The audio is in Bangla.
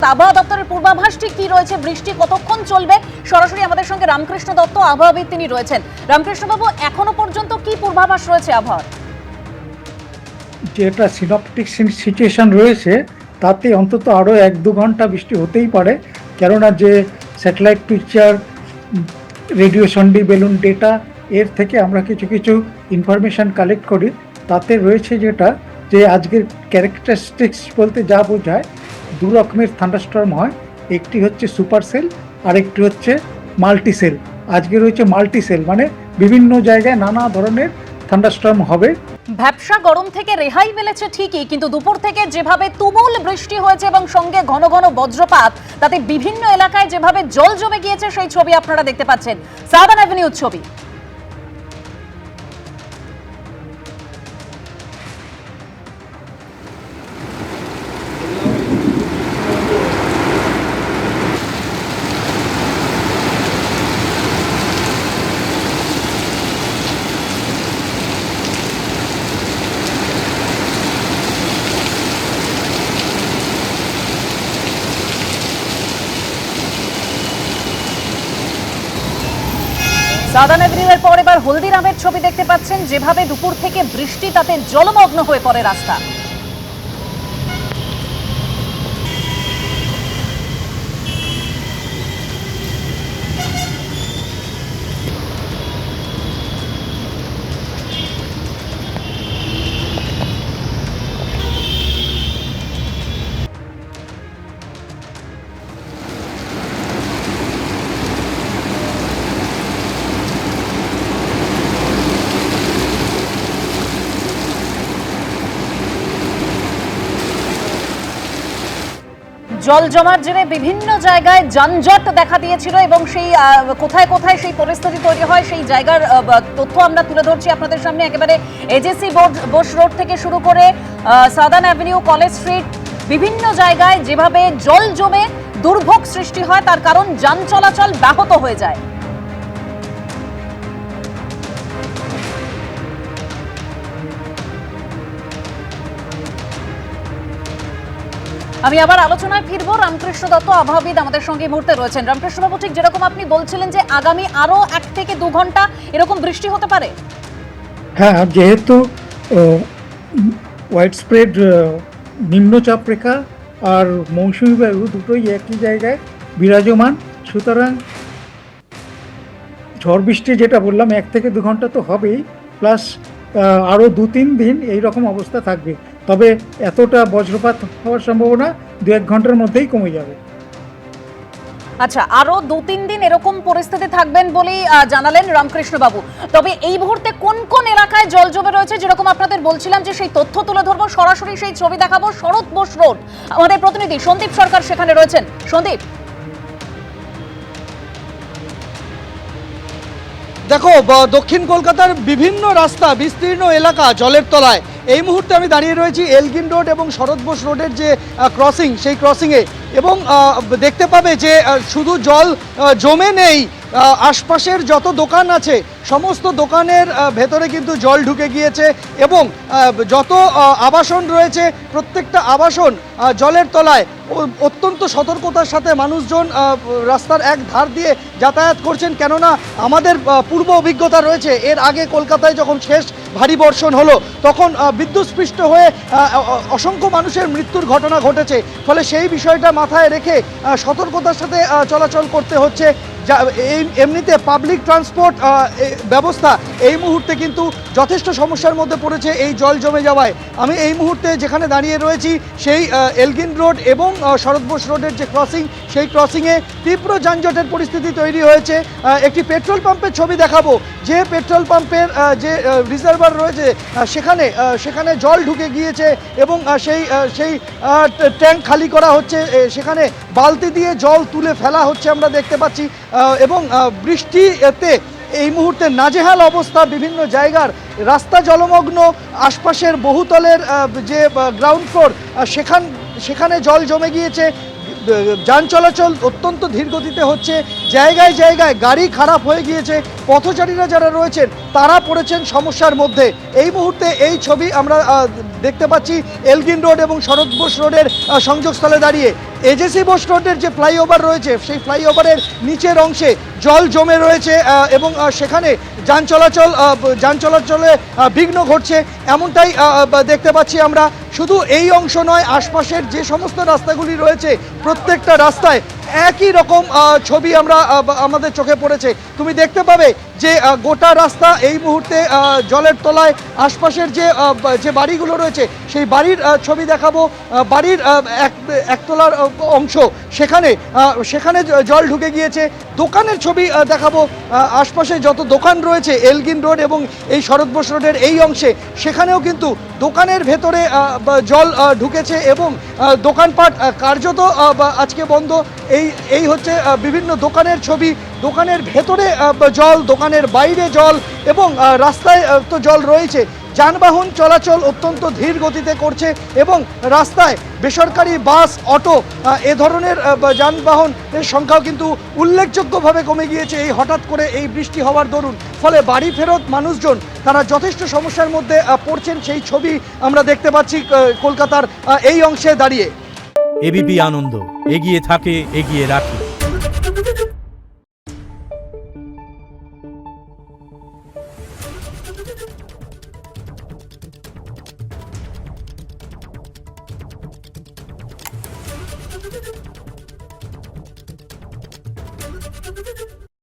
আবহাওয়া দপ্তরের পূর্বাভাস ঠিক কি রয়েছে, বৃষ্টি কতক্ষণ চলবে, সরাসরি আমাদের সঙ্গে রামকৃষ্ণ দত্ত আবহাওয়াবিদ তিনি রয়েছেন। রামকৃষ্ণ বাবু, এখনো পর্যন্ত কি পূর্বাভাস রয়েছে আবহাওয়ার? যেটা সিনপটিক সিচুয়েশন রয়েছে তাতে অন্তত আরও 1-2 ঘন্টা বৃষ্টি হতেই পারে, কেননা যে satellite picture, radio sonde balloon data, এর থেকে আমরা কিছু কিছু ইনফরমেশান কালেক্ট করি। তাতে রয়েছে যেটা যে আজকের ক্যারেক্টারিস্টিক্স বলতে যা বোঝায়, 2 রকমের থান্ডারস্টর্ম হয়। একটি হচ্ছে সুপার সেল আর একটি হচ্ছে মাল্টি সেল। আজকে রয়েছে মাল্টি সেল, মানে বিভিন্ন জায়গায় নানা ধরনের থান্ডারস্টর্ম হবে। ভ্যাপসা গরম থেকে রেহাই মিলেছে ঠিকই, কিন্তু দুপুর থেকে যেভাবে তুমুল বৃষ্টি হয়েছে এবং সঙ্গে ঘন ঘন বজ্রপাত, তাতে বিভিন্ন এলাকায় যেভাবে জল জমে গিয়েছে সেই ছবি আপনারা দেখতে পাচ্ছেন। সাদার্ন অ্যাভিনিউর ছবি। সাদার্ন অ্যাভিনিউয়ের পর এবার হলদিরামের ছবি দেখতে পাচ্ছেন, যেভাবে দুপুর থেকে বৃষ্টি, তাতে জলমগ্ন হয়ে পড়ে রাস্তা। জল জমার জেরে বিভিন্ন জায়গায় যানজট দেখা দিয়েছিল এবং সেই কোথায় কোথায় সেই পরিস্থিতি তৈরি হয় সেই জায়গার তথ্য আমরা তুলে ধরছি আপনাদের সামনে। একেবারে এজেসি বোস রোড থেকে শুরু করে সাদার্ন অ্যাভিনিউ, কলেজ স্ট্রিট, বিভিন্ন জায়গায় যেভাবে জল জমে দুর্ভোগ সৃষ্টি হয়, তার কারণ যান চলাচল ব্যাহত হয়ে যায়। আমি আবার আলোচনায় ফিরবো। রামকৃষ্ণ দত্ত আবহাওয়াবিদ আমাদের সঙ্গে এই মুহূর্তে রয়েছেন। রামকৃষ্ণবাবু, ঠিক যেরকম আপনি বলছিলেন যে আগামী আরো 1 থেকে 2 ঘন্টা এরকম বৃষ্টি হতে পারে। হ্যাঁ, যেহেতু ওয়াইড স্প্রেড নিম্নচাপ রেখা আর মৌসুমী বায়ু দুটোই একই জায়গায় বিরাজমান, সুতরাং ঝড় বৃষ্টি যেটা বললাম 1 থেকে 2 ঘন্টা তো হবেই, প্লাস আরও 2-3 দিন এই রকম অবস্থা থাকবে। তবে এতটা বজ্রপাত হওয়ার সম্ভাবনা 2-1 ঘন্টার মধ্যেই কমে যাবে। আচ্ছা, আরো 2-3 দিন এরকম পরিস্থিতি থাকবেন বলেই জানালেন রামকৃষ্ণবাবু। তবে এই মুহূর্তে কোন কোন এলাকায় জল জমে রয়েছে, যেরকম আপনাদের বলছিলাম যে সেই তথ্য তুলে ধরবো, সরাসরি সেই ছবি দেখাবো। শরৎ বোস রোড, আমাদের প্রতিনিধি সন্দীপ সরকার সেখানে রয়েছেন। সন্দীপ, দেখো, দক্ষিণ কলকাতার বিভিন্ন রাস্তা, বিস্তীর্ণ এলাকা জলের তলায়। এই মুহূর্তে আমি দাঁড়িয়ে রয়েছি এলগিন রোড এবং শরৎ বোস রোডের যে ক্রসিং, সেই ক্রসিংয়ে, এবং দেখতে পাবে যে শুধু জল জমে নেই, আশপাশের যত দোকান আছে সমস্ত দোকানের ভেতরে কিন্তু জল ঢুকে গিয়েছে এবং যত আবাসন রয়েছে প্রত্যেকটা আবাসন জলের তলায়। অত্যন্ত সতর্কতার সাথে মানুষজন রাস্তার এক ধার দিয়ে যাতায়াত করছেন, কেননা আমাদের পূর্ব অভিজ্ঞতা রয়েছে, এর আগে কলকাতায় যখন শেষ ভারী বর্ষণ হলো তখন বিদ্যুৎস্পৃষ্ট হয়ে অসংখ্য মানুষের মৃত্যুর ঘটনা ঘটেছে। ফলে সেই বিষয়টা মাথায় রেখে সতর্কতার সাথে চলাচল করতে হচ্ছে। এমনিতে পাবলিক ট্রান্সপোর্ট ব্যবস্থা এই মুহূর্তে কিন্তু যথেষ্ট সমস্যার মধ্যে পড়েছে এই জল জমে যাওয়ায়। আমি এই মুহূর্তে যেখানে দাঁড়িয়ে রয়েছি সেই এলগিন রোড এবং শরৎ বোস রোডের যে ক্রসিং, সেই ক্রসিংয়ে তীব্র যানজটের পরিস্থিতি তৈরি হয়েছে। একটি পেট্রোল পাম্পের ছবি দেখাবো, যে পেট্রোল পাম্পের যে রিজার্ভার রয়েছে সেখানে জল ঢুকে গিয়েছে এবং সেই ট্যাঙ্ক খালি করা হচ্ছে, সেখানে বালতি দিয়ে জল তুলে ফেলা হচ্ছে আমরা দেখতে পাচ্ছি। এবং বৃষ্টিতে এই মুহূর্তে নাজেহাল অবস্থা, বিভিন্ন জায়গার রাস্তা জলমগ্ন, আশপাশের বহুতলের যে গ্রাউন্ড ফ্লোর সেখানে জল জমে গিয়েছে। যান চলাচল অত্যন্ত ধীর গতিতে হচ্ছে, জায়গায় জায়গায় গাড়ি খারাপ হয়ে গিয়েছে। পথচারীরা যারা রয়েছেন তারা পড়েছেন সমস্যার মধ্যে। এই মুহূর্তে এই ছবি আমরা দেখতে পাচ্ছি এলগিন রোড এবং শরৎ বোস রোডের সংযোগস্থলে দাঁড়িয়ে। এজেসি বোস রোডের যে ফ্লাইওভার রয়েছে সেই ফ্লাইওভারের নিচের অংশে জল জমে রয়েছে এবং সেখানে যান চলাচলে বিঘ্ন ঘটছে, এমনটাই দেখতে পাচ্ছি আমরা। শুধু এই অংশ নয়, আশপাশের যে সমস্ত রাস্তাগুলি রয়েছে প্রত্যেকটা রাস্তায় একই রকম ছবি আমাদের চোখে পড়েছে। তুমি দেখতে পাবে যে গোটা রাস্তা এই মুহূর্তে জলের তলায়। আশপাশের যে বাড়িগুলো রয়েছে সেই বাড়ির ছবি দেখাবো। বাড়ির একতলার অংশ সেখানে জল ঢুকে গিয়েছে। দোকানের ছবি দেখাবো। আশপাশে যত দোকান রয়েছে এলগিন রোড এবং এই শরৎ বোস রোডের এই অংশে, সেখানেও কিন্তু দোকানের ভেতরে জল ঢুকেছে এবং দোকানপাট কার্যত আজকে বন্ধ। এই হচ্ছে বিভিন্ন দোকানের ছবি। দোকানের ভেতরে জল, দোকানের বাইরে জল এবং রাস্তায় তো জল রয়েছে। যানবাহন চলাচল অত্যন্ত ধীর গতিতে করছে এবং রাস্তায় বেসরকারি বাস, অটো এ ধরনের যানবাহনের সংখ্যাও কিন্তু উল্লেখযোগ্যভাবে কমে গিয়েছে এই হঠাৎ করে এই বৃষ্টি হওয়ার দরুন। ফলে বাড়ি ফেরত মানুষজন তারা যথেষ্ট সমস্যার মধ্যে পড়ছেন, সেই ছবি আমরা দেখতে পাচ্ছি কলকাতার এই অংশে দাঁড়িয়ে। এবিপি আনন্দ, এগিয়ে থাকে, এগিয়ে রাখে।